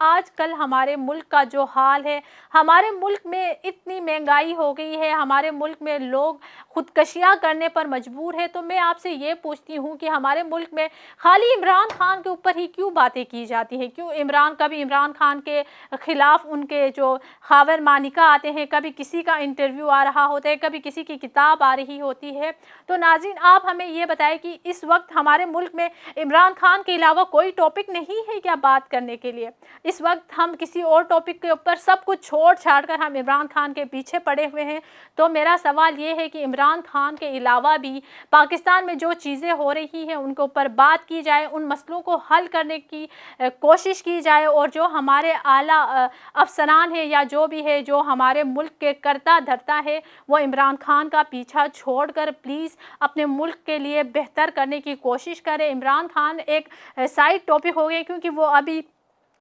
आजकल हमारे मुल्क का जो हाल है, हमारे मुल्क में इतनी महंगाई हो गई है, हमारे मुल्क में लोग खुदकशियाँ करने पर मजबूर है। तो मैं आपसे ये पूछती हूँ कि हमारे मुल्क में खाली इमरान खान के ऊपर ही क्यों बातें की जाती हैं? क्यों कभी इमरान खान के खिलाफ उनके जो खावर मानिका आते हैं, कभी किसी का इंटरव्यू आ रहा होता है, कभी किसी की किताब आ रही होती है। तो नाज़रीन, आप हमें ये बताएं कि इस वक्त हमारे मुल्क में इमरान खान के अलावा कोई टॉपिक नहीं है क्या बात करने के लिए? इस वक्त हम किसी और टॉपिक के ऊपर सब कुछ छोड़ छाड़ कर हम इमरान खान के पीछे पड़े हुए हैं। तो मेरा सवाल ये है कि इमरान खान के अलावा भी पाकिस्तान में जो चीज़ें हो रही हैं उनके ऊपर बात की जाए, उन मसलों को हल करने की कोशिश की जाए, और जो हमारे आला अफसरान है या जो भी है जो हमारे मुल्क के करता धरता है, वो इमरान खान का पीछा छोड़कर प्लीज़ अपने मुल्क के लिए बेहतर करने की कोशिश करें। इमरान खान एक साइड टॉपिक हो गए, क्योंकि वो अभी